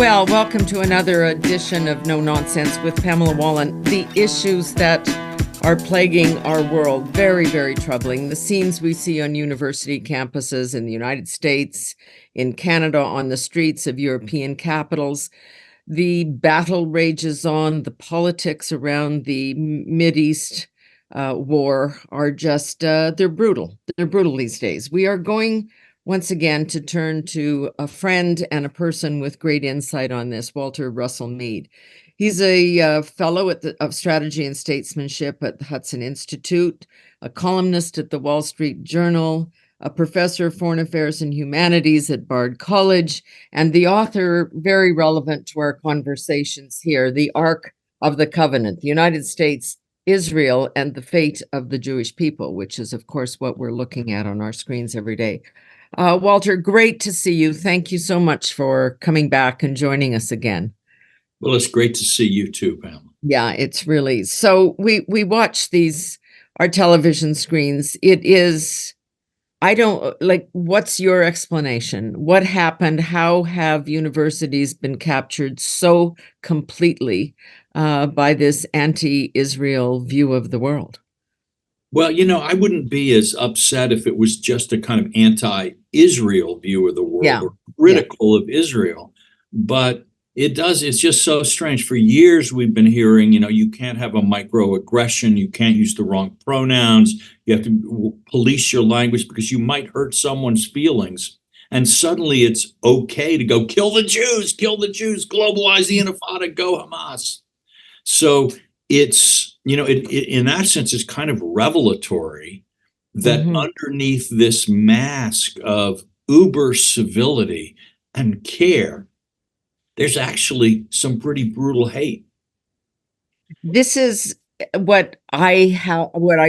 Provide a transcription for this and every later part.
Well, welcome to another edition of No Nonsense with Pamela Wallen. The issues that are plaguing our world, very, very troubling. The scenes we see on university campuses in the United States, in Canada, on the streets of European capitals. The battle rages on. The politics around the Mideast war are just, they're brutal. They're brutal these days. We are going once again to turn to a friend and a person with great insight on this, Walter Russell Mead. He's a fellow of strategy and statesmanship at the Hudson Institute, a columnist at the Wall Street Journal, a professor of foreign affairs and humanities at Bard College, and the author, very relevant to our conversations here, The Ark of the Covenant, the United States, Israel, and the Fate of the Jewish People, which is, of course, what we're looking at on our screens every day. Walter, great to see you. Thank you so much for coming back and joining us again. Well, it's great to see you too, Pam. Yeah, it's really. So we watch our television screens. It is, what's your explanation? What happened? How have universities been captured so completely by this anti-Israel view of the world? Well, I wouldn't be as upset if it was just a kind of anti-Israel view of the world or critical of Israel. But it's just so strange. For years, we've been hearing, you can't have a microaggression. You can't use the wrong pronouns. You have to police your language because you might hurt someone's feelings. And suddenly it's okay to go kill the Jews, globalize the Intifada, go Hamas. So it's, in that sense, it's kind of revelatory that underneath this mask of uber civility and care, there's actually some pretty brutal hate. This is what I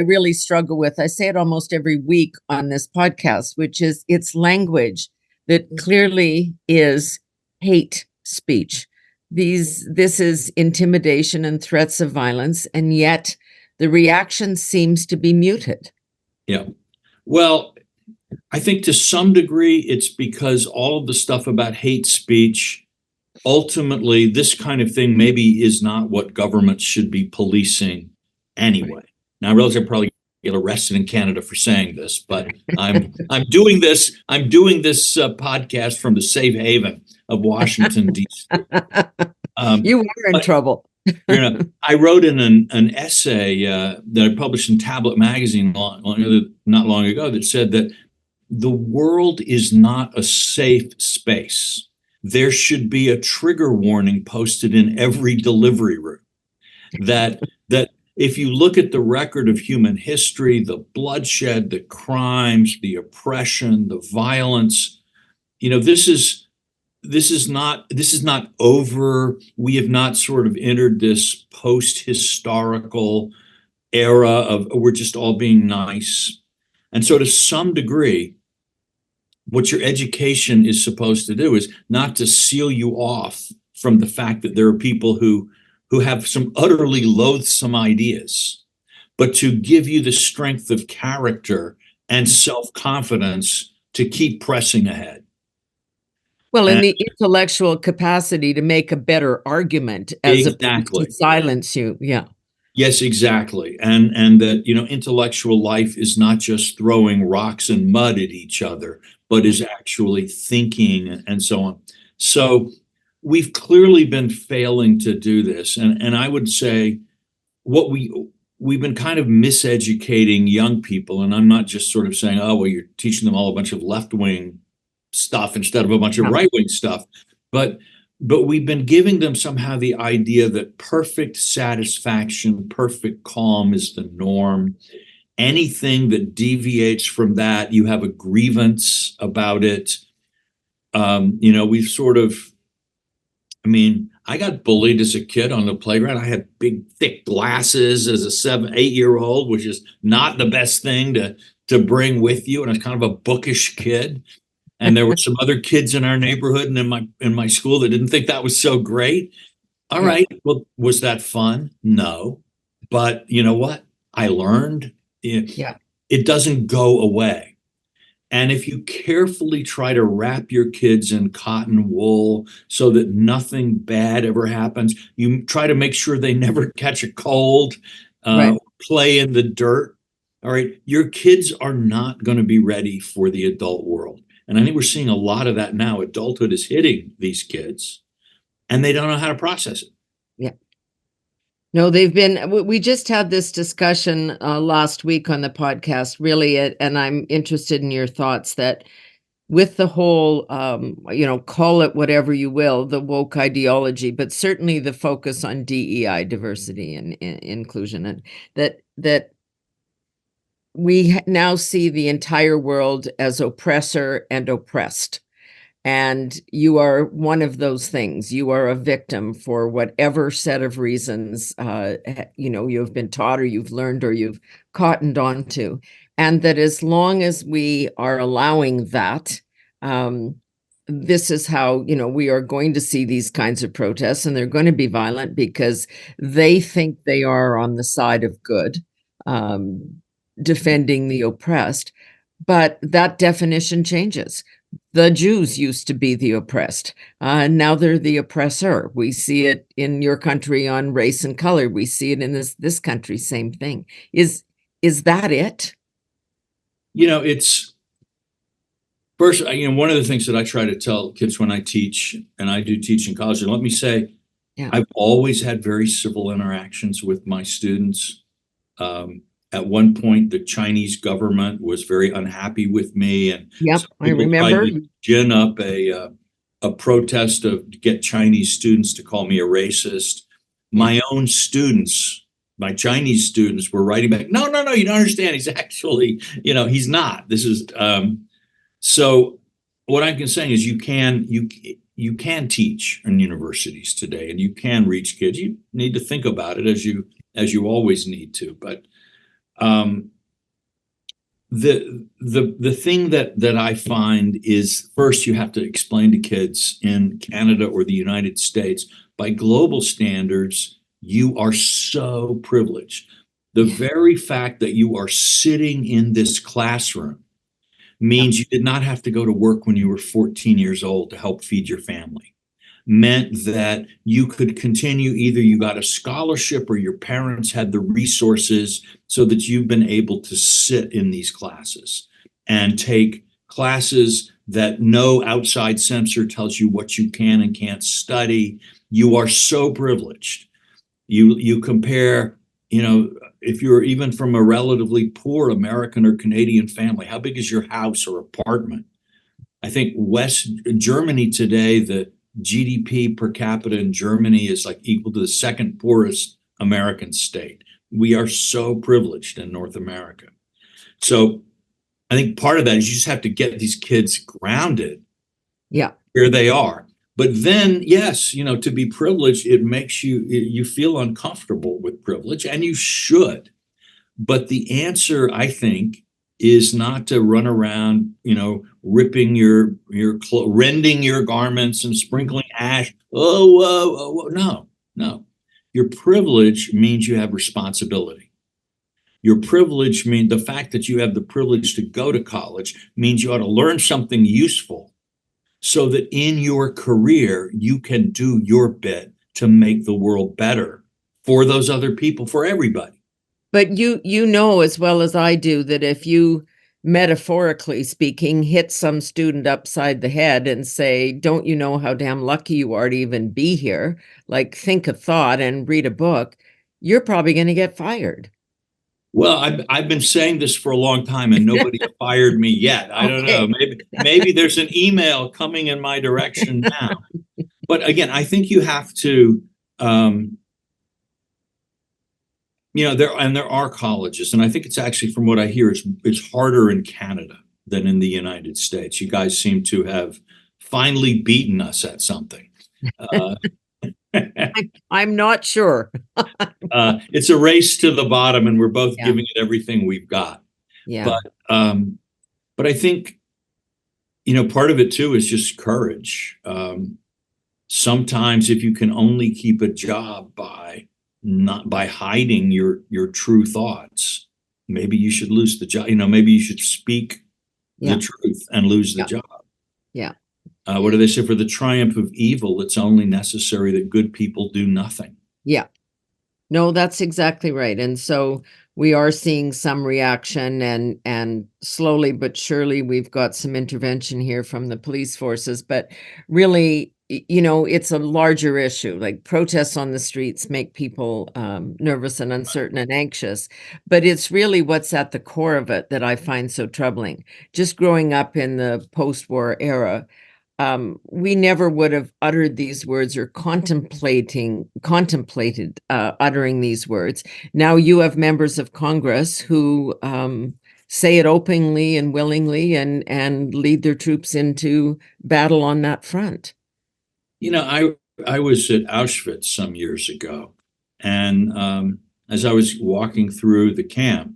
really struggle with. I say it almost every week on this podcast, which is it's language that clearly is hate speech. This is intimidation and threats of violence, and yet the reaction seems to be muted. Yeah. Well, I think to some degree it's because all of the stuff about hate speech, ultimately, this kind of thing maybe is not what governments should be policing anyway. Now, I realize I probably get arrested in Canada for saying this, but I'm doing this podcast from the safe haven of Washington, D.C. You were in trouble. I wrote in an essay that I published in Tablet magazine not long ago that said that the world is not a safe space. There should be a trigger warning posted in every delivery room that if you look at the record of human history, the bloodshed, the crimes, the oppression, the violence, this is not over. We have not sort of entered this post-historical era of we're just all being nice. And so to some degree, what your education is supposed to do is not to seal you off from the fact that there are people who have some utterly loathsome ideas, but to give you the strength of character and self-confidence to keep pressing ahead. Well, and the intellectual capacity to make a better argument as opposed to silence you. Yeah. Yes, exactly. And that, intellectual life is not just throwing rocks and mud at each other, but is actually thinking and so on. So we've clearly been failing to do this. And I would say what we've been kind of miseducating young people. And I'm not just sort of saying, oh, well, you're teaching them all a bunch of left-wing stuff instead of a bunch of right-wing stuff. But we've been giving them somehow the idea that perfect satisfaction, perfect calm is the norm. Anything that deviates from that, you have a grievance about it. We've sort of, I got bullied as a kid on the playground. I had big, thick glasses as a 7-8-year-old, which is not the best thing to bring with you. And I was kind of a bookish kid. And there were some other kids in our neighborhood and in my school that didn't think that was so great. All right. Well, was that fun? No. But you know what? I learned it doesn't go away. And if you carefully try to wrap your kids in cotton wool so that nothing bad ever happens, you try to make sure they never catch a cold, Right. play in the dirt. All right, your kids are not going to be ready for the adult world. And I think we're seeing a lot of that now. Adulthood is hitting these kids and they don't know how to process it. Yeah. No, we just had this discussion last week on the podcast, really, and I'm interested in your thoughts that with the whole, call it whatever you will, the woke ideology, but certainly the focus on DEI, diversity and inclusion, and that we now see the entire world as oppressor and oppressed. And you are one of those things. You are a victim for whatever set of reasons, you have been taught or you've learned or you've cottoned on to. And that as long as we are allowing that, this is how, we are going to see these kinds of protests, and they're going to be violent because they think they are on the side of good, defending the oppressed. But that definition changes. The Jews used to be the oppressed. Now they're the oppressor. We see it in your country on race and color. We see it in this country, same thing. Is that it? It's first, one of the things that I try to tell kids when I teach, and I do teach in college, and let me say, Yeah. I've always had very civil interactions with my students. At one point, the Chinese government was very unhappy with me, and Yep, I people remember. tried to gin up a protest to get Chinese students to call me a racist. My own students, my Chinese students, were writing back, no, you don't understand. He's actually, he's not. This is so. What I'm saying is, you can teach in universities today, and you can reach kids. You need to think about it as you always need to, but. The thing that I find is, first, you have to explain to kids in Canada or the United States, by global standards, you are so privileged. The very fact that you are sitting in this classroom means you did not have to go to work when you were 14 years old to help feed your family. Meant that you could continue, either you got a scholarship or your parents had the resources so that you've been able to sit in these classes and take classes that no outside censor tells you what you can and can't study. You are so privileged. You compare, if you're even from a relatively poor American or Canadian family, how big is your house or apartment? I think West Germany today, the GDP per capita in Germany is like equal to the second poorest American state. We are so privileged in North America. So I think part of that is you just have to get these kids grounded. Yeah. Where they are. But then, yes, to be privileged, it makes you feel uncomfortable with privilege, and you should. But the answer, I think, is not to run around, ripping rending your garments and sprinkling ash. Oh, no. Your privilege means you have responsibility. Your privilege means the fact that you have the privilege to go to college means you ought to learn something useful so that in your career, you can do your bit to make the world better for those other people, for everybody. But you know as well as I do that if you, metaphorically speaking, hit some student upside the head and say, don't you know how damn lucky you are to even be here? Like, think a thought and read a book, you're probably going to get fired. Well, I've been saying this for a long time and nobody fired me yet. I don't know. Maybe there's an email coming in my direction now. But again, I think you have to, there are colleges, and I think it's actually, from what I hear, it's harder in Canada than in the United States. You guys seem to have finally beaten us at something. I'm not sure. It's a race to the bottom, and we're both giving it everything we've got. Yeah. But I think, part of it too is just courage. Sometimes if you can only keep a job not by hiding your true thoughts, maybe you should lose the job. Maybe you should speak Yeah. truth and lose the Yeah. job. Yeah. What do they say? For the triumph of evil, it's only necessary that good people do nothing. Yeah. No, that's exactly right. And so we are seeing some reaction, and slowly but surely we've got some intervention here from the police forces. But really, it's a larger issue. Like, protests on the streets make people nervous and uncertain and anxious. But it's really what's at the core of it that I find so troubling. Just growing up in the post-war era, we never would have uttered these words or contemplated uttering these words. Now you have members of Congress who say it openly and willingly, and lead their troops into battle on that front. I was at Auschwitz some years ago, and as I was walking through the camp,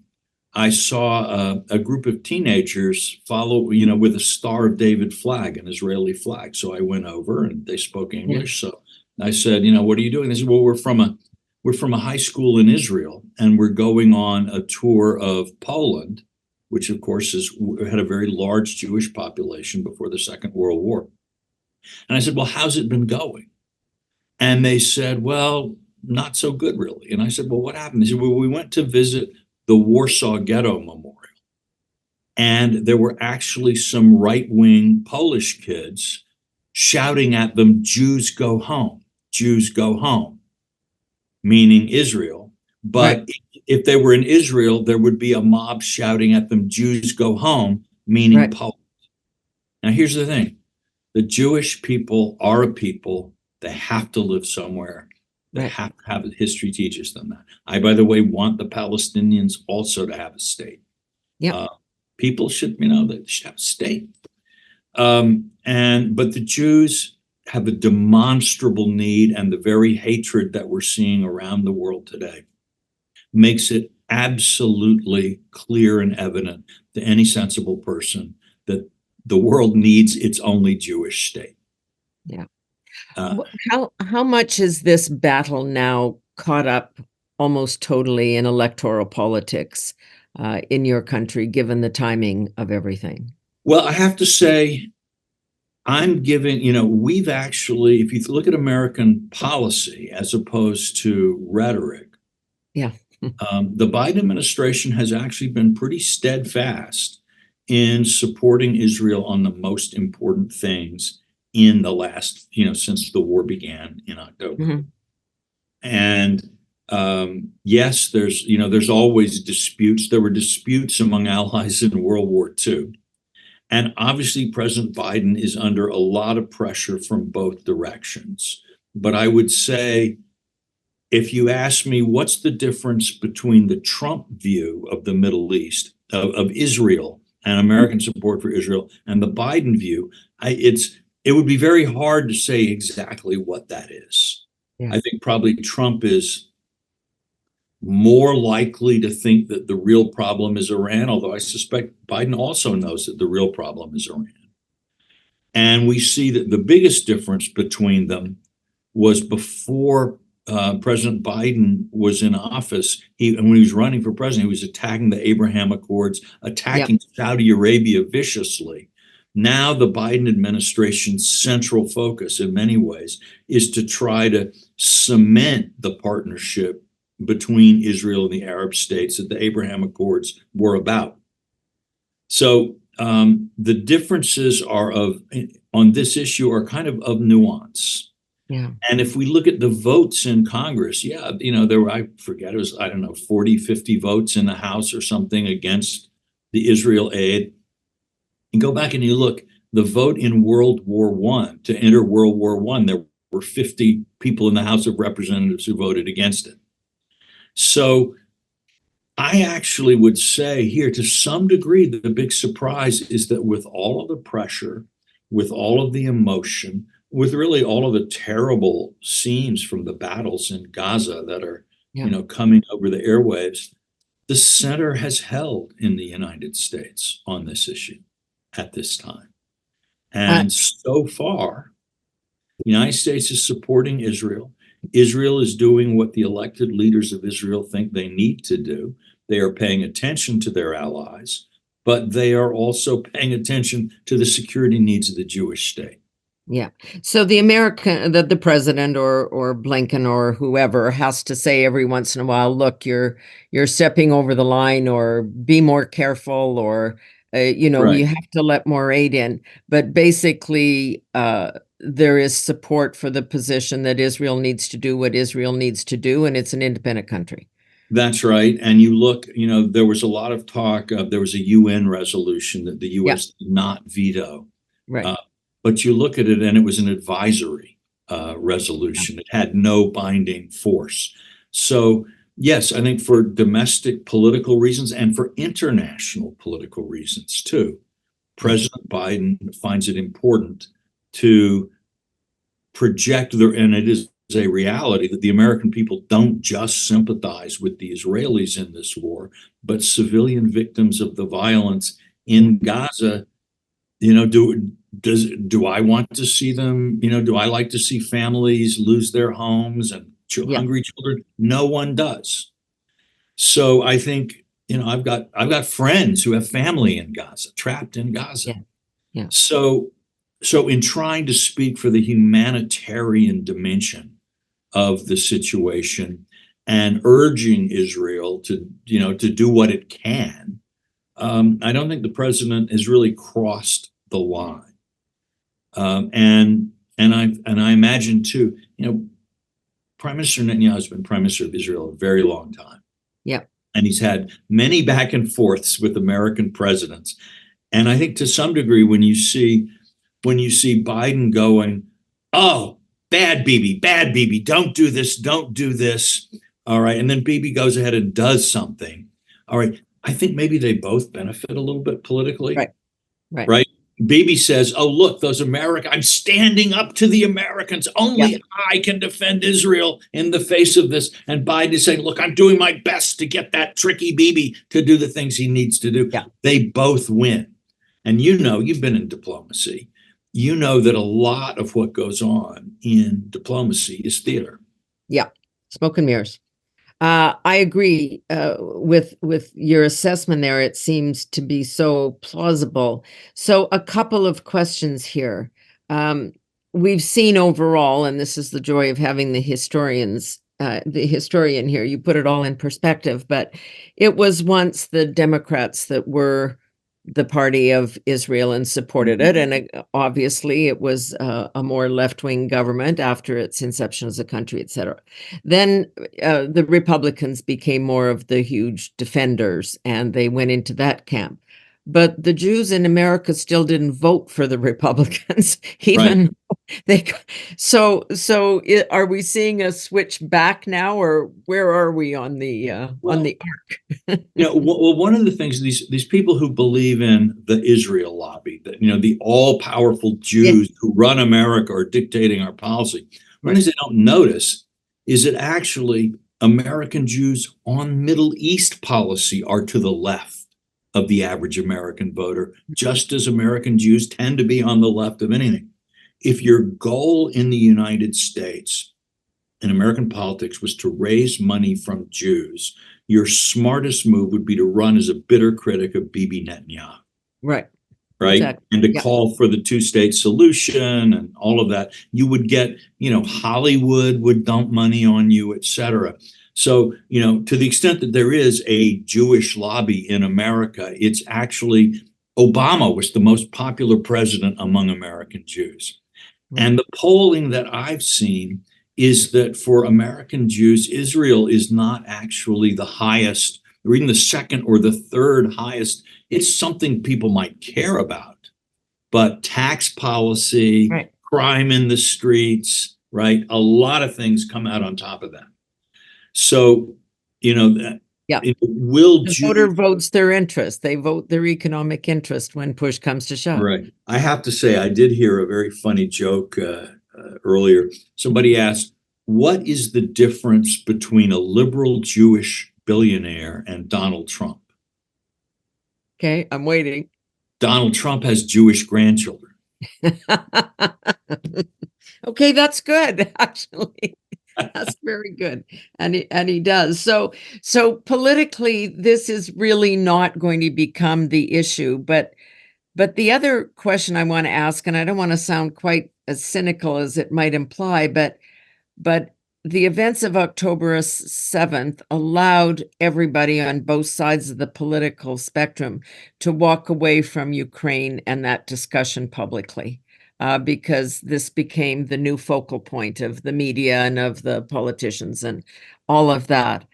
I saw a group of teenagers follow, with a Star of David flag, an Israeli flag. So I went over, and they spoke Yeah. English. So I said, what are you doing? They said, well, we're from a high school in Israel, and we're going on a tour of Poland, which of course had a very large Jewish population before the Second World War. And I said, well, how's it been going? And they said, well, not so good, really. And I said, well, what happened? They said, well, we went to visit the Warsaw Ghetto Memorial. And there were actually some right-wing Polish kids shouting at them, Jews go home, Jews go home, meaning Israel. But Right. if they were in Israel, there would be a mob shouting at them, Jews go home, meaning Right. Poland. Now, here's the thing. The Jewish people are a people. They have to live somewhere. They Right. have to have it. History teaches them that. I, by the way, want the Palestinians also to have a state. Yeah. People should, they should have a state. But the Jews have a demonstrable need, and the very hatred that we're seeing around the world today makes it absolutely clear and evident to any sensible person that the world needs its only Jewish state. Yeah. Uh, How much is this battle now caught up almost totally in electoral politics in your country, given the timing of everything? well, I have to say, I'm giving, we've actually, if you look at American policy as opposed to rhetoric, Yeah. the Biden administration has actually been pretty steadfast in supporting Israel on the most important things in the last, since the war began in October. Mm-hmm. And yes, there's always disputes. There were disputes among allies in World War II. And obviously, President Biden is under a lot of pressure from both directions. But I would say, if you ask me what's the difference between the Trump view of the Middle East, of Israel and American support for Israel, and the Biden view, it would be very hard to say exactly what that is. Yeah. I think probably Trump is more likely to think that the real problem is Iran, although I suspect Biden also knows that the real problem is Iran. And we see that the biggest difference between them was before President Biden was in office. And when he was running for president, he was attacking the Abraham Accords, attacking Saudi Arabia viciously. Now the Biden administration's central focus in many ways is to try to cement the partnership between Israel and the Arab states that the Abraham Accords were about. So the differences on this issue are kind of nuance. Yeah. And if we look at the votes in Congress, there were, I forget, it was, 40, 50 votes in the House or something against the Israel aid. And go back and you look, the vote in World War I, to enter World War I, there were 50 people in the House of Representatives who voted against it. So I actually would say here, to some degree, the big surprise is that with all of the pressure, with all of the emotion, with really all of the terrible scenes from the battles in Gaza that are, coming over the airwaves, the center has held in the United States on this issue at this time. And so far, the United States is supporting Israel. Israel is doing what the elected leaders of Israel think they need to do. They are paying attention to their allies, but they are also paying attention to the security needs of the Jewish state. Yeah. So the president or Blinken or whoever has to say every once in a while, look, you're stepping over the line, or be more careful, or Right. you have to let more aid in. But basically, there is support for the position that Israel needs to do what Israel needs to do, and it's an independent country. That's right. And you look, there was a lot of talk. There was a UN resolution that the U.S. did not veto. Right. But you look at it, and it was an advisory resolution. It had no binding force. So, yes, I think for domestic political reasons and for international political reasons too, President Biden finds it important to project and it is a reality that the American people don't just sympathize with the Israelis in this war, but civilian victims of the violence in Gaza. Do I want to see them? Do I like to see families lose their homes and hungry children? No one does. So I think, I've got friends who have family in Gaza, trapped in Gaza. Yeah. So in trying to speak for the humanitarian dimension of the situation and urging Israel to do what it can, I don't think the president has really crossed the line. And I imagine too, Prime Minister Netanyahu has been Prime Minister of Israel a very long time. Yeah. And he's had many back and forths with American presidents. And I think to some degree, when you see Biden going, oh, bad Bibi, don't do this. All right. And then Bibi goes ahead and does something. All right. I think maybe they both benefit a little bit politically. Right. Bibi says, oh, look, I'm standing up to the Americans. Only I can defend Israel in the face of this. And Biden is saying, look, I'm doing my best to get that tricky Bibi to do the things he needs to do. Yeah. They both win. And you've been in diplomacy. You know that a lot of what goes on in diplomacy is theater. Yeah. Smoke and mirrors. I agree with your assessment there. It seems to be so plausible. So a couple of questions here. We've seen overall, and this is the joy of having the historian here, you put it all in perspective, but it was once the Democrats that were the party of Israel and supported it. And obviously it was a more left-wing government after its inception as a country, et cetera. Then the Republicans became more of the huge defenders, and they went into that camp. But the Jews in America still didn't vote for the Republicans, even so are we seeing a switch back now, or where are we on the arc? Well, one of the things these people who believe in the Israel lobby, that the all-powerful Jews who run America are dictating our policy. One thing they don't notice is that actually American Jews on Middle East policy are to the left of the average American voter, just as American Jews tend to be on the left of anything. If your goal in the United States in American politics was to raise money from Jews, your smartest move would be to run as a bitter critic of Bibi Netanyahu. Right. Exactly. And to call for the two-state solution and all of that. You would get, Hollywood would dump money on you, et cetera. So, to the extent that there is a Jewish lobby in America, it's actually Obama was the most popular president among American Jews. And the polling that I've seen is that for American Jews, Israel is not actually the highest, or even the second or the third highest. It's something people might care about. But tax policy, crime in the streets, a lot of things come out on top of that. So, the voter votes their interest. They vote their economic interest when push comes to shove. Right. I have to say, I did hear a very funny joke earlier. Somebody asked, what is the difference between a liberal Jewish billionaire and Donald Trump? Okay, I'm waiting. Donald Trump has Jewish grandchildren. Okay, that's good, actually. That's very good. And he does. So politically, this is really not going to become the issue. But the other question I want to ask, and I don't want to sound quite as cynical as it might imply, but the events of October 7th allowed everybody on both sides of the political spectrum to walk away from Ukraine and that discussion publicly, because this became the new focal point of the media and of the politicians and all of that.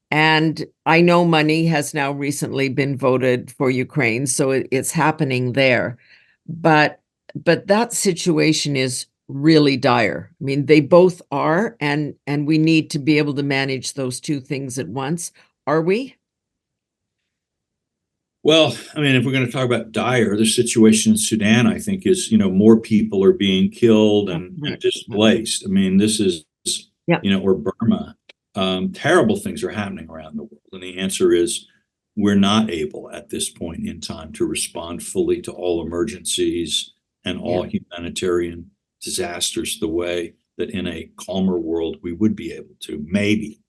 And I know money has now recently been voted for Ukraine, so it's happening there. But that situation is really dire. I mean, they both are, and we need to be able to manage those two things at once. Are we? Well, I mean, if we're going to talk about dire, the situation in Sudan, I think, is, more people are being killed and Right. displaced. I mean, this is, Yeah. or Burma. Terrible things are happening around the world. And the answer is we're not able at this point in time to respond fully to all emergencies and all humanitarian disasters the way that in a calmer world we would be able to, maybe.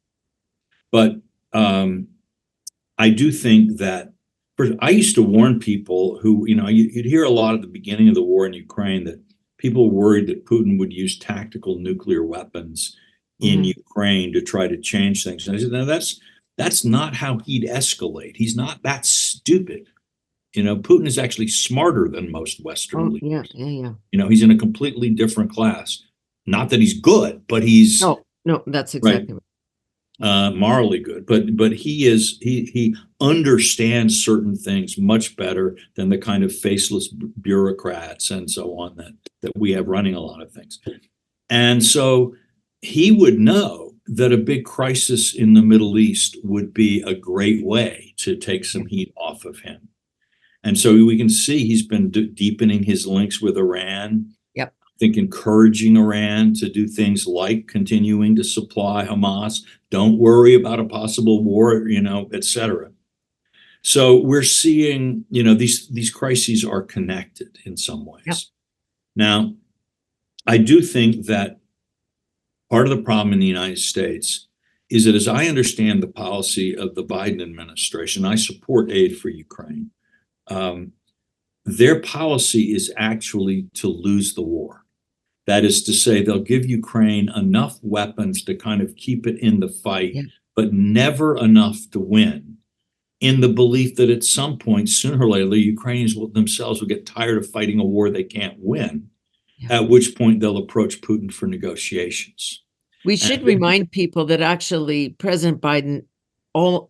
But I do think that I used to warn people who, you'd hear a lot at the beginning of the war in Ukraine that people were worried that Putin would use tactical nuclear weapons in Ukraine to try to change things. And I said, no, that's not how he'd escalate. He's not that stupid. Putin is actually smarter than most Western leaders. Yeah. He's in a completely different class. Not that he's good, but he's no, that's exactly right. Morally good, but he understands certain things much better than the kind of faceless bureaucrats and so on that we have running a lot of things. And so he would know that a big crisis in the Middle East would be a great way to take some heat off of him. And so we can see he's been deepening his links with Iran. Yep. I think encouraging Iran to do things like continuing to supply Hamas. Don't worry about a possible war, et cetera. So we're seeing, these crises are connected in some ways. Yep. Now, I do think that part of the problem in the United States is that, as I understand the policy of the Biden administration, I support aid for Ukraine. Their policy is actually to lose the war. That is to say, they'll give Ukraine enough weapons to kind of keep it in the fight, but never enough to win, in the belief that at some point, sooner or later, Ukrainians themselves will get tired of fighting a war they can't win, at which point they'll approach Putin for negotiations. We should remind people that actually President Biden all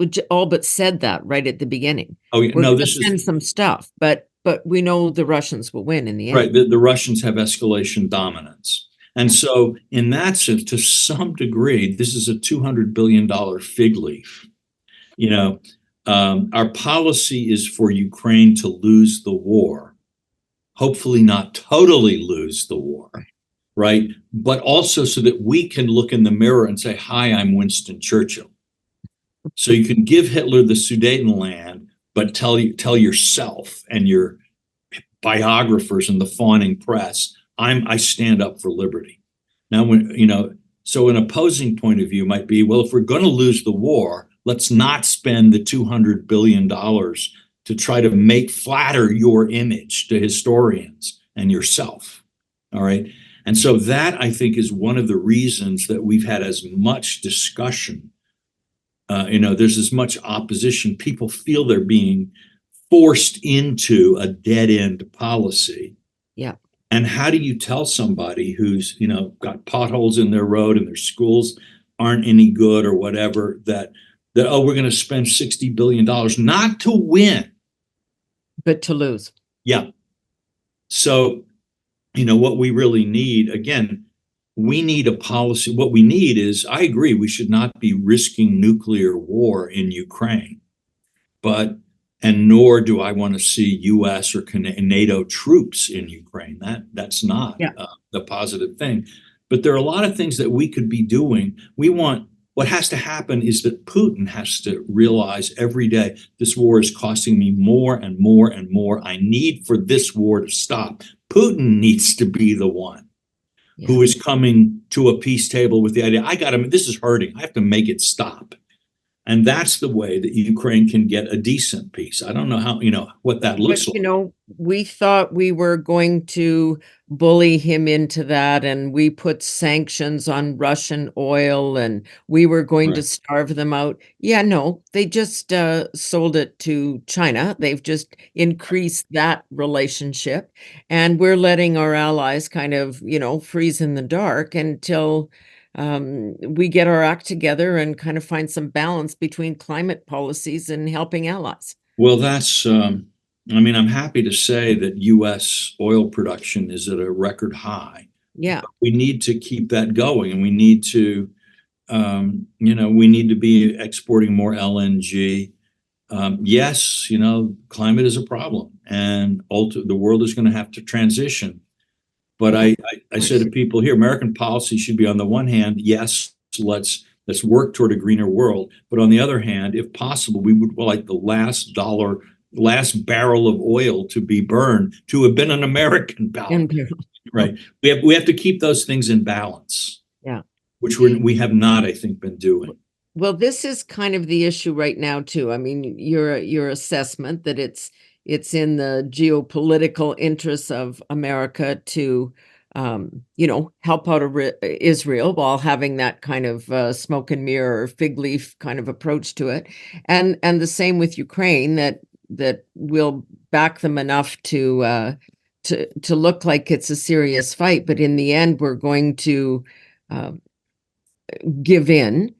but said that right at the beginning. Oh, yeah. We're No, going to this send is some stuff, but we know the Russians will win in the end. right. The Russians have escalation dominance. And so in that sense, to some degree, this is a $200 billion fig leaf. Our policy is for Ukraine to lose the war, hopefully not totally lose the war, right? But also so that we can look in the mirror and say, hi, I'm Winston Churchill. So you can give Hitler the Sudetenland, but tell yourself and your biographers and the fawning press, I stand up for liberty. Now, so an opposing point of view might be, well, if we're going to lose the war, let's not spend the $200 billion to try to flatter your image to historians and yourself. All right. And so that, I think, is one of the reasons that we've had as much discussion. There's as much opposition. People feel they're being forced into a dead-end policy. Yeah. And how do you tell somebody who's, got potholes in their road and their schools aren't any good or whatever, that we're going to spend $60 billion not to win, but to lose. Yeah. So, what we really need, again, we need a policy. What we need is, I agree, we should not be risking nuclear war in Ukraine, and nor do I want to see US or NATO troops in Ukraine. That's not the positive thing. But there are a lot of things that we could be doing. What has to happen is that Putin has to realize every day, this war is costing me more and more and more. I need for this war to stop. Putin needs to be the one Yeah. who is coming to a peace table with the idea, this is hurting. I have to make it stop. And that's the way that Ukraine can get a decent peace. I don't know how, what that looks But, like. we thought we were going to bully him into that, and we put sanctions on Russian oil, and we were going to Right. starve them out. Yeah, no, they just sold it to China. They've just increased that relationship, and we're letting our allies kind of, freeze in the dark until we get our act together and kind of find some balance between climate policies and helping allies. Well, I'm happy to say that US oil production is at a record high. Yeah. We need to keep that going, and we need to be exporting more LNG. Yes, climate is a problem, and the world is going to have to transition. But I say to people here, American policy should be, on the one hand, yes, let's work toward a greener world. But on the other hand, if possible, we would like the last barrel of oil to be burned to have been an American barrel, right? We have to keep those things in balance, Yeah. which we have not, I think, been doing. Well, this is kind of the issue right now too. I mean, your assessment that it's in the geopolitical interests of America to help out Israel while having that kind of smoke and mirror or fig leaf kind of approach to it, and the same with Ukraine, that will back them enough to look like it's a serious fight, but in the end, we're going to uh, give in.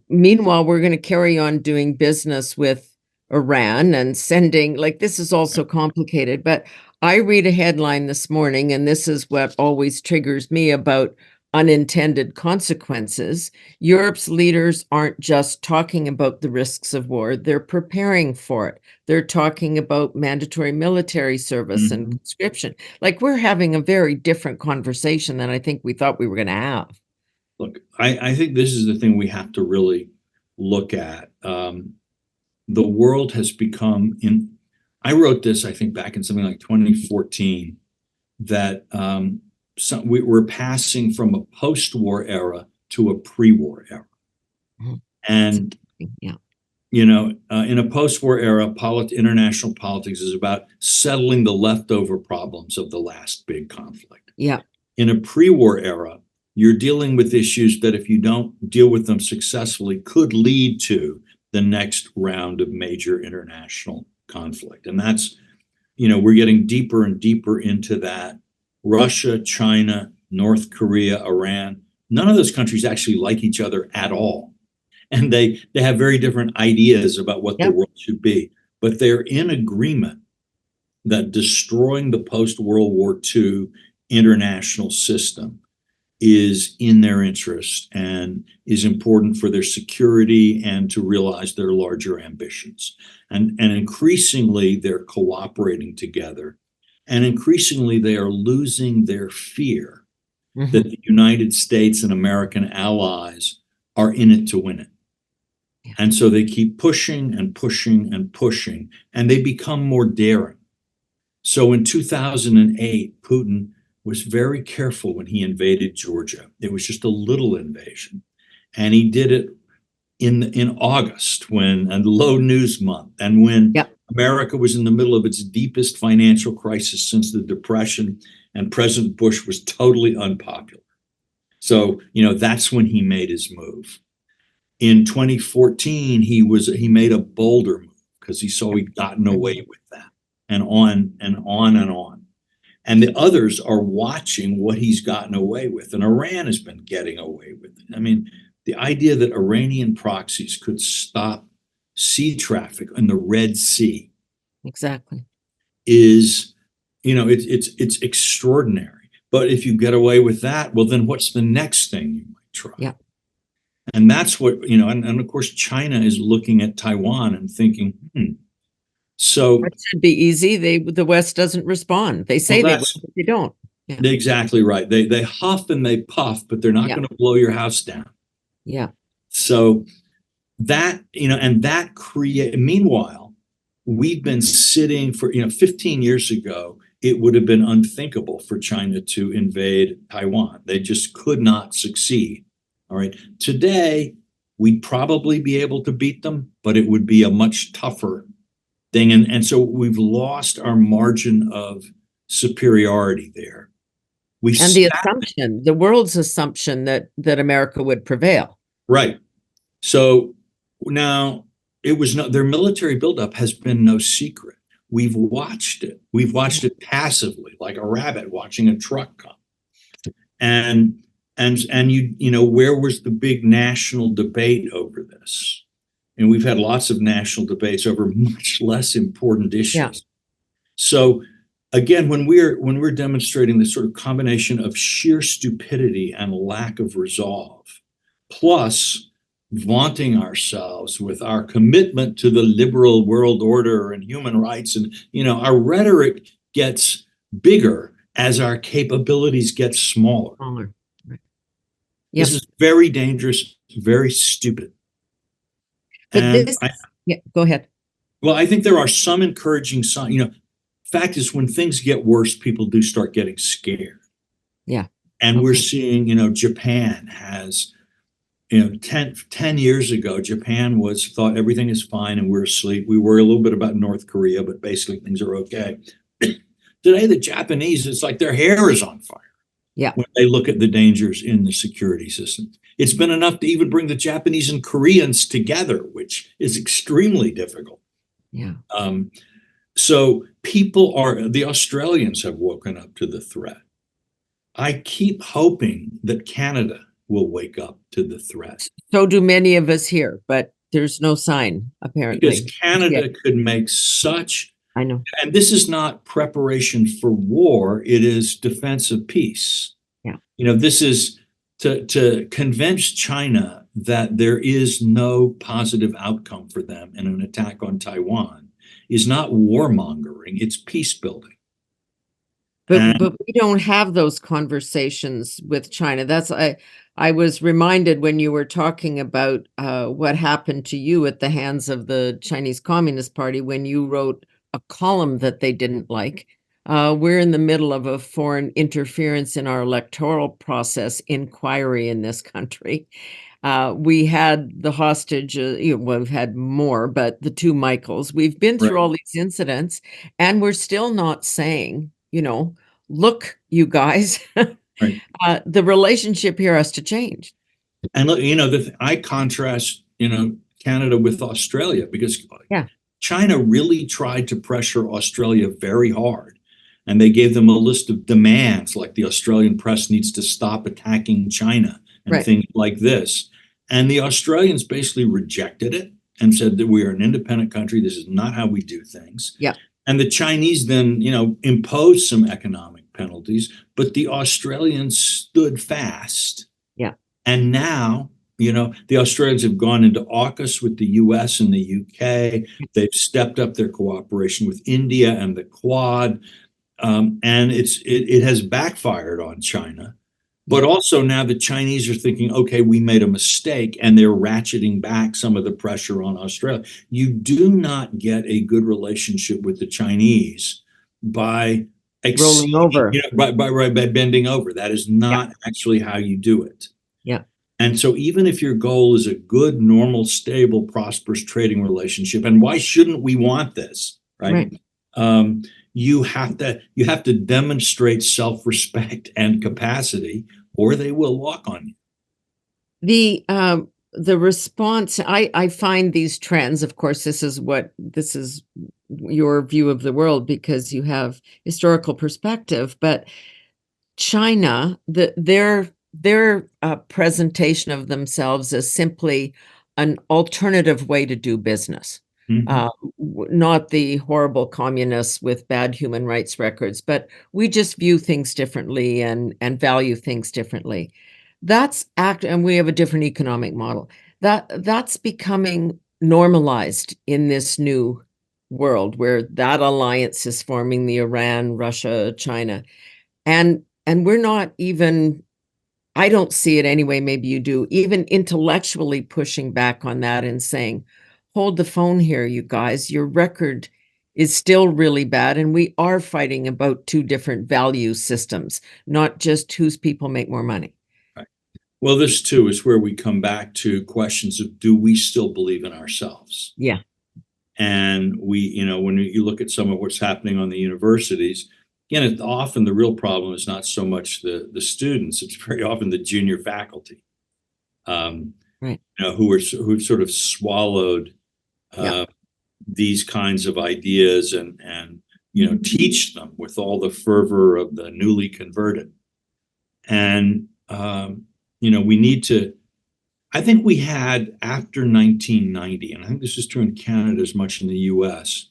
Meanwhile, we're going to carry on doing business with Iran and sending, like, this is also complicated. But I read a headline this morning, and this is what always triggers me about unintended consequences. Europe's leaders aren't just talking about the risks of war, they're preparing for it. They're talking about mandatory military service and conscription. Like, we're having a very different conversation than I think we thought we were going to have. Look, I think this is the thing we have to really look at. The world has become I wrote this, I think, back in something like 2014, that we're passing from a post-war era to a pre-war era. And, Yeah. in a post-war era, international politics is about settling the leftover problems of the last big conflict. Yeah. In a pre-war era, you're dealing with issues that, if you don't deal with them successfully, could lead to the next round of major international conflict. And that's, we're getting deeper and deeper into that. Russia, China, North Korea, Iran, none of those countries actually like each other at all. And they have very different ideas about what the world should be. But they're in agreement that destroying the post-World War II international system is in their interest and is important for their security and to realize their larger ambitions. And increasingly, they're cooperating together. And increasingly, they are losing their fear that the United States and American allies are in it to win it. And so they keep pushing and pushing and pushing, and they become more daring. So in 2008, Putin was very careful when he invaded Georgia. It was just a little invasion. And he did it in August, when a low news month, and when America was in the middle of its deepest financial crisis since the Depression, and President Bush was totally unpopular. So, that's when he made his move. In 2014, he made a bolder move because he saw he'd gotten away with that, and on and on and on. And the others are watching what he's gotten away with. And Iran has been getting away with it. I mean, the idea that Iranian proxies could stop sea traffic in the Red Sea is, it's extraordinary. But if you get away with that, well, then what's the next thing you might try? Yeah. And that's what, and of course, China is looking at Taiwan and thinking, so that should be easy. The West doesn't respond. They say they will, but they don't. Yeah. Exactly right. They huff and they puff, but they're not going to blow your house down. Yeah. So that, and that meanwhile, we've been sitting for, 15 years ago, it would have been unthinkable for China to invade Taiwan. They just could not succeed. All right. Today, we'd probably be able to beat them, but it would be a much tougher thing. And so we've lost our margin of superiority there. And the assumption, the world's assumption that America would prevail. Right. So now it was not, their military buildup has been no secret. We've watched it. We've watched it passively, like a rabbit watching a truck come. And you know, where was the big national debate over this? And we've had lots of national debates over much less important issues. Yeah. So again, when we're demonstrating this sort of combination of sheer stupidity and lack of resolve, plus vaunting ourselves with our commitment to the liberal world order and human rights, and you know, our rhetoric gets bigger as our capabilities get smaller. Right. Yep. This is very dangerous, very stupid. But and yeah, go ahead. Well, I think there are some encouraging signs. You know, fact is, when things get worse, people do start getting scared. Yeah. And we're seeing, you know, Japan has, you know, 10 years ago, Japan thought everything is fine and we're asleep. We worry a little bit about North Korea, but basically things are okay. Today, the Japanese, it's like their hair is on fire. Yeah. When they look at the dangers in the security system. It's been enough to even bring the Japanese and Koreans together, which is extremely difficult. Yeah. So the Australians have woken up to the threat. I keep hoping that Canada will wake up to the threat. So do many of us here, but there's no sign, apparently. Because Canada could make such, I know. And this is not preparation for war, it is defense of peace. Yeah. You know, this is to convince China that there is no positive outcome for them in an attack on Taiwan is not warmongering, it's peace building. But we don't have those conversations with China. That's I was reminded when you were talking about what happened to you at the hands of the Chinese Communist Party when you wrote a column that they didn't like. We're in the middle of a foreign interference in our electoral process inquiry in this country. We had the hostage, well, we've had more, but the two Michaels. We've been through all these incidents, and we're still not saying, you know, look, you guys, the relationship here has to change. And look, you know, I contrast, you know, Canada with Australia because China really tried to pressure Australia very hard. And they gave them a list of demands, like the Australian press needs to stop attacking China and things like this. And the Australians basically rejected it and said that we are an independent country. This is not how we do things. Yeah. And the Chinese then, you know, imposed some economic penalties, but the Australians stood fast. Yeah. And now, you know, the Australians have gone into AUKUS with the US and the UK. They've stepped up their cooperation with India and the Quad. And it has backfired on China. But also now the Chinese are thinking, okay, we made a mistake, and they're ratcheting back some of the pressure on Australia. You do not get a good relationship with the Chinese by rolling over, you know, by bending over. That is not actually how you do it. Yeah. And so even if your goal is a good, normal, stable, prosperous trading relationship, and why shouldn't we want this, right? You have to demonstrate self-respect and capacity, or they will walk on you. The response, I find these trends, of course, this is your view of the world because you have historical perspective, but China, their presentation of themselves as simply an alternative way to do business. Not the horrible communists with bad human rights records, but we just view things differently and value things differently. And we have a different economic model. That's becoming normalized in this new world where that alliance is forming, the Iran, Russia, China. And we're not even, I don't see it anyway, maybe you do, even intellectually pushing back on that and saying, hold the phone here, you guys. Your record is still really bad. And we are fighting about two different value systems, not just whose people make more money. Right. Well, this too is where we come back to questions of, do we still believe in ourselves? Yeah. And when you look at some of what's happening on the universities, again, often the real problem is not so much the students; it's very often the junior faculty, Right. who've sort of swallowed Yeah. these kinds of ideas and teach them with all the fervor of the newly converted. And we need to. I think we had, after 1990, and I think this is true in Canada as much in the US,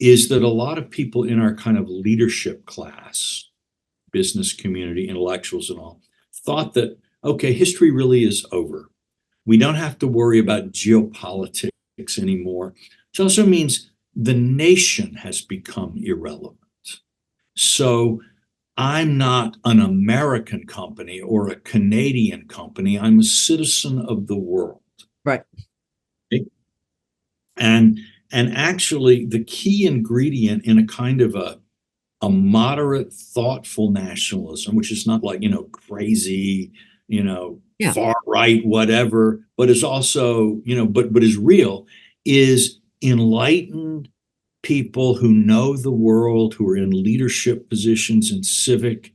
is that a lot of people in our kind of leadership class, business community, intellectuals and all, thought that, okay, history really is over. We don't have to worry about geopolitics anymore, which also means the nation has become irrelevant. So I'm not an American company or a Canadian company. I'm a citizen of the world. Right. Okay? And actually, the key ingredient in a kind of a moderate, thoughtful nationalism, which is not like, crazy, Yeah. far right, whatever, but is also, but is real, is enlightened people who know the world, who are in leadership positions in civic,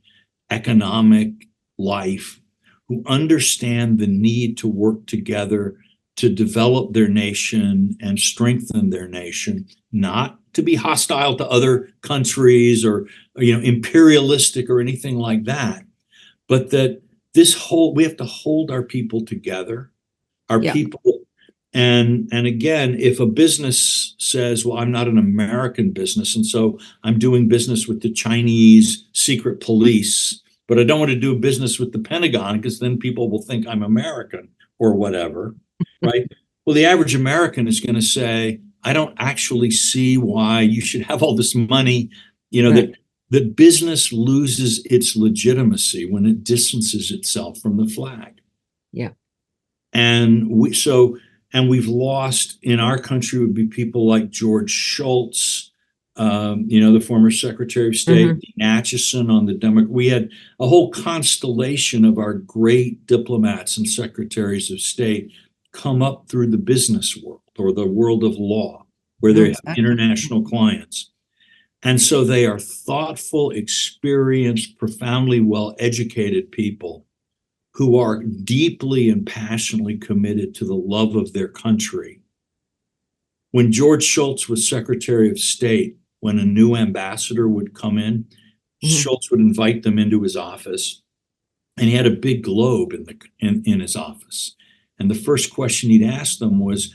economic life, who understand the need to work together to develop their nation and strengthen their nation, not to be hostile to other countries or imperialistic or anything like that, but that we have to hold our people together, our Yeah. people. And again, if a business says, well, I'm not an American business, and so I'm doing business with the Chinese secret police, but I don't want to do business with the Pentagon because then people will think I'm American or whatever, right? Well, the average American is going to say, I don't actually see why you should have all this money, Right. that business loses its legitimacy when it distances itself from the flag. Yeah. And we've lost, in our country, would be people like George Shultz, the former Secretary of State, Mm-hmm. Acheson on the Democrat. We had a whole constellation of our great diplomats and secretaries of state come up through the business world or the world of law, where they have international clients. And so they are thoughtful, experienced, profoundly well-educated people who are deeply and passionately committed to the love of their country. When George Shultz was Secretary of State, when a new ambassador would come in, Shultz would invite them into his office, and he had a big globe in his office. And the first question he'd ask them was,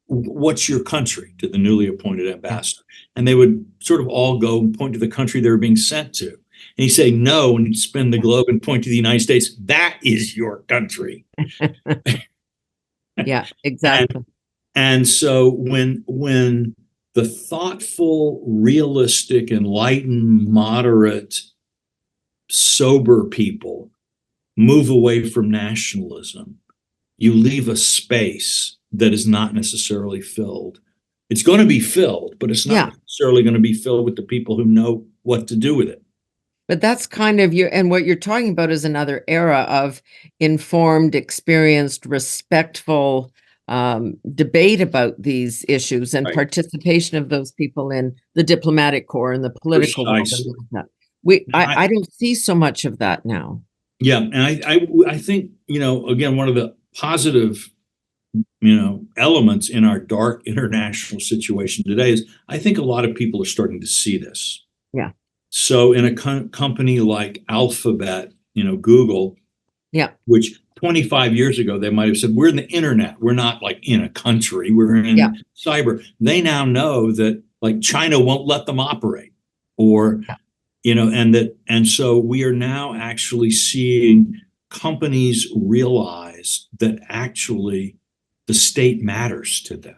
what's your country, to the newly appointed ambassador? And they would sort of all go and point to the country they were being sent to. And he'd say no, and he'd spin the globe and point to the United States. That is your country. Yeah, exactly. And so when the thoughtful, realistic, enlightened, moderate, sober people move away from nationalism, you leave a space that is not necessarily filled. It's going to be filled, but it's not necessarily going to be filled with the people who know what to do with it. But that's kind of and what you're talking about is another era of informed, experienced, respectful debate about these issues and participation of those people in the diplomatic corps and the political world. I don't see so much of that now. Yeah, and I think, again, one of the positive elements in our dark international situation today is I think a lot of people are starting to see this. Yeah. So in a company like Alphabet, Google, which 25 years ago they might have said, we're in the internet, we're not like in a country, we're in cyber. They now know that like China won't let them operate, or and so we are now actually seeing companies realize that actually the state matters to them.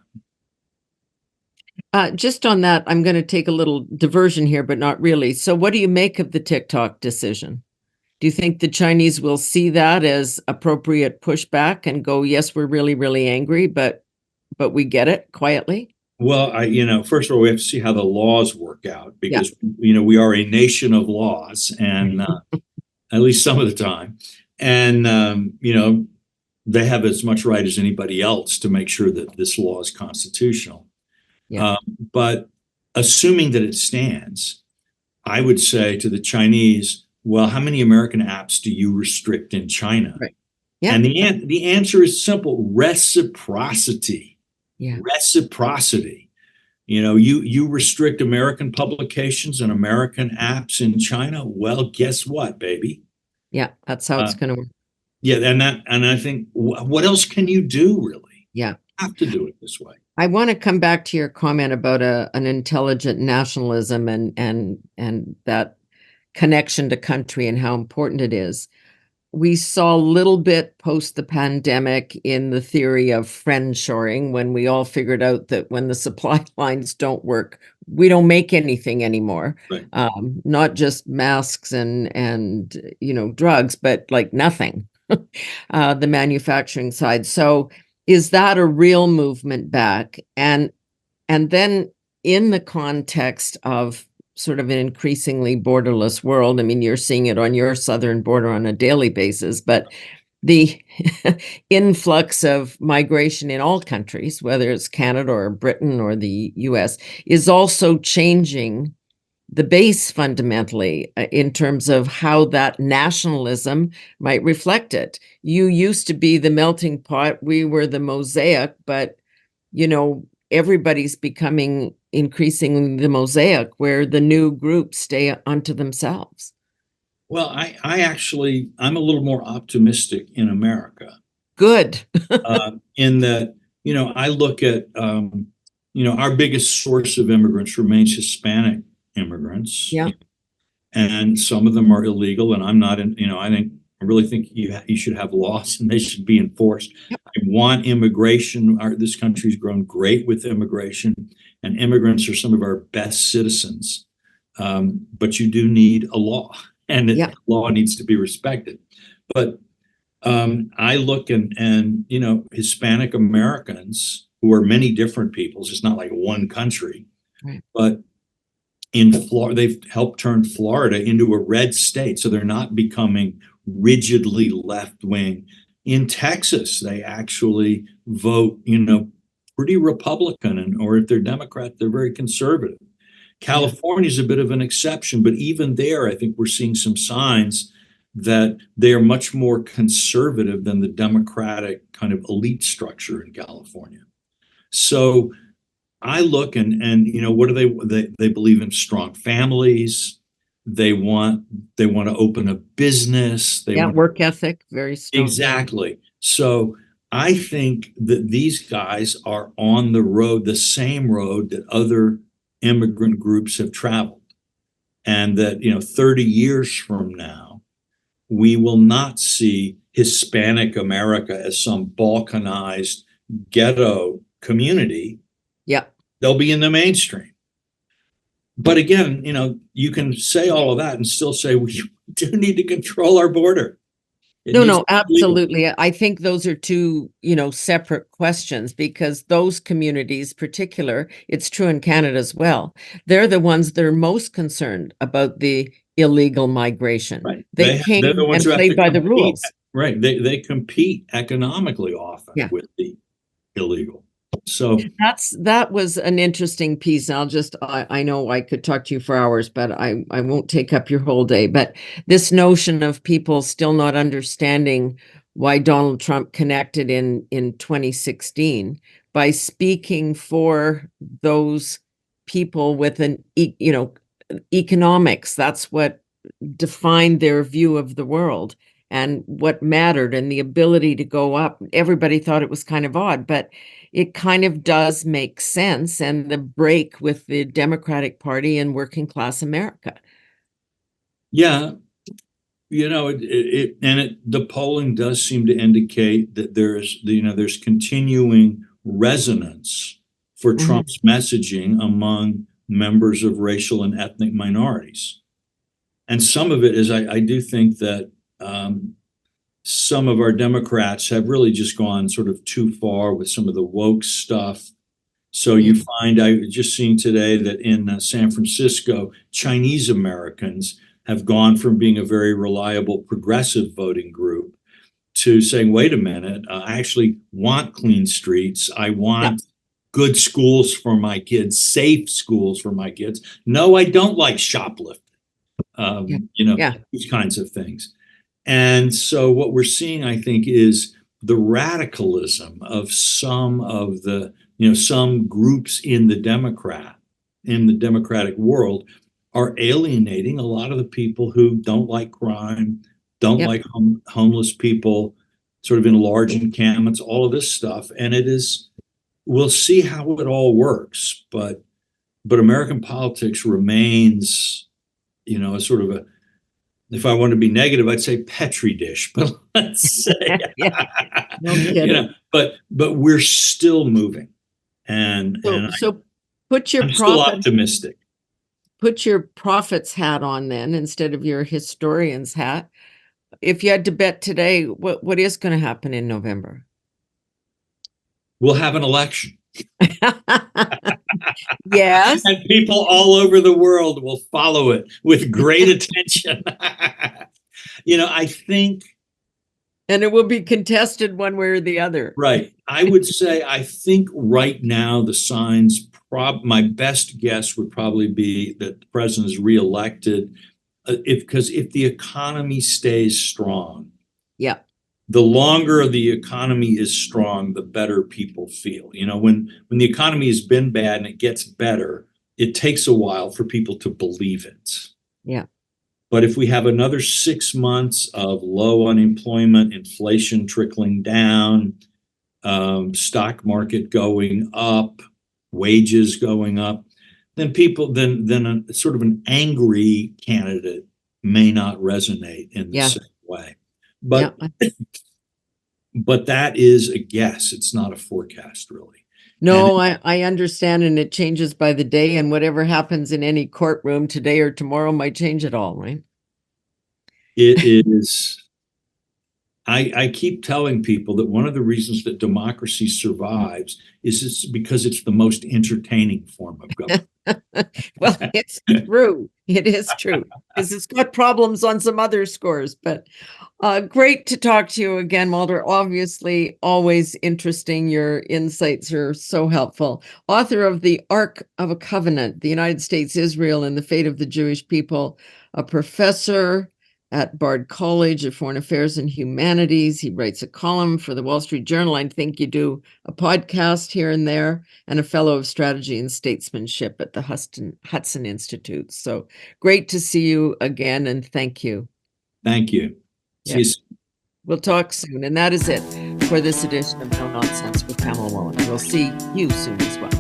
Just on that, I'm going to take a little diversion here, but not really. So what do you make of the TikTok decision? Do you think the Chinese will see that as appropriate pushback and go, yes, we're really, really angry, but we get it quietly? Well, first of all, we have to see how the laws work out Yeah, because, we are a nation of laws and at least some of the time. And, they have as much right as anybody else to make sure that this law is constitutional. yeah, Um, but assuming that it stands, I would say to the Chinese, well, how many American apps do you restrict in China? right. Yeah, And the answer is simple: reciprocity. yeah, Reciprocity. You restrict American publications and American apps in China. Well, guess what, baby? yeah. That's how Uh, it's going to work. yeah, and I think what else can you do really? Yeah. Have to do it this way. I want to come back to your comment about an intelligent nationalism and that connection to country and how important it is. We saw a little bit post the pandemic in the theory of friendshoring when we all figured out that when the supply lines don't work, we don't make anything anymore. Right. Not just masks and drugs, but like nothing. The manufacturing side. So is that a real movement back? And then in the context of sort of an increasingly borderless world, I mean, you're seeing it on your southern border on a daily basis, but the influx of migration in all countries, whether it's Canada or Britain or the US, is also changing the base fundamentally in terms of how that nationalism might reflect it. You used to be the melting pot, we were the mosaic, but everybody's becoming increasingly the mosaic where the new groups stay unto themselves. Well, I'm a little more optimistic in America, Good. in that, I look at, our biggest source of immigrants remains Hispanic immigrants, Yeah. and some of them are illegal. And I'm not in, I really think you should have laws and they should be enforced. Yep. I want immigration. This country's grown great with immigration, and immigrants are some of our best citizens. But you do need a law, and the Yeah. law needs to be respected. But I look and Hispanic Americans, who are many different peoples, it's not like one country, Right. but in Florida, they've helped turn Florida into a red state. So they're not becoming rigidly left wing. In Texas, they actually vote, pretty Republican, or if they're Democrat, they're very conservative. California is a bit of an exception, but even there, I think we're seeing some signs that they are much more conservative than the Democratic kind of elite structure in California. So I look and what do they believe in strong families. They want to open a business. They Yeah. want Work ethic, very strong. exactly. So I think that these guys are on the road, the same road that other immigrant groups have traveled. And that, 30 years from now, we will not see Hispanic America as some balkanized ghetto community. Yeah. They'll be in the mainstream. But again, you can say all of that and still say we do need to control our border. No, absolutely. I think those are two, separate questions because those communities, particular, it's true in Canada as well. They're the ones that are most concerned about the illegal migration. Right. They They're the came ones and who have played to by the compete. rules. Right. They compete economically often Yeah. with the illegal. So That was an interesting piece. I know I could talk to you for hours, but I won't take up your whole day. But this notion of people still not understanding why Donald Trump connected in 2016 by speaking for those people with economics. That's what defined their view of the world and what mattered and the ability to go up. Everybody thought it was kind of odd, but it kind of does make sense. And the break with the Democratic Party and working class America. yeah, the polling does seem to indicate that there's continuing resonance for Trump's messaging among members of racial and ethnic minorities. And some of it is, I do think that some of our Democrats have really just gone sort of too far with some of the woke stuff. So you find, I was just seeing today that in San Francisco, Chinese Americans have gone from being a very reliable progressive voting group to saying, wait a minute, I actually want clean streets. I want good schools for my kids, safe schools for my kids. No, I don't like shoplifting, these kinds of things. And so what we're seeing, I think, is the radicalism of some of the, some groups in the democratic world are alienating a lot of the people who don't like crime, don't like homeless people, sort of in large encampments, all of this stuff. And we'll see how it all works. But American politics remains, sort of if I want to be negative, I'd say Petri dish, but let's say, but we're still moving. And so put your I'm still optimistic. Put your prophet's hat on then instead of your historian's hat. If you had to bet today, what is going to happen in November? We'll have an election. Yes. And people all over the world will follow it with great attention. I think. And it will be contested one way or the other. Right. I would say, I think right now the signs, my best guess would probably be that the president is reelected. Because if the economy stays strong, the longer the economy is strong, the better people feel. When the economy has been bad and it gets better, it takes a while for people to believe it. But if we have another 6 months of low unemployment, inflation trickling down, stock market going up, wages going up, then then a sort of an angry candidate may not resonate in the same way. But that is a guess. It's not a forecast, really. No, I understand, and it changes by the day, and whatever happens in any courtroom today or tomorrow might change it all, right? It is. I keep telling people that one of the reasons that democracy survives is it's because it's the most entertaining form of government. Well, it's true. It is true, because it's got problems on some other scores. But great to talk to you again, Walter. Obviously, always interesting. Your insights are so helpful. Author of The Ark of a Covenant, The United States, Israel, and the Fate of the Jewish People, a professor at Bard College of Foreign Affairs and Humanities. He writes a column for the Wall Street Journal. I think you do a podcast here and there, and a fellow of strategy and statesmanship at the Hudson Institute. So great to see you again, and thank you. Thank you. See you soon. We'll talk soon. And that is it for this edition of No Nonsense with Pamela Wallen. We'll see you soon as well.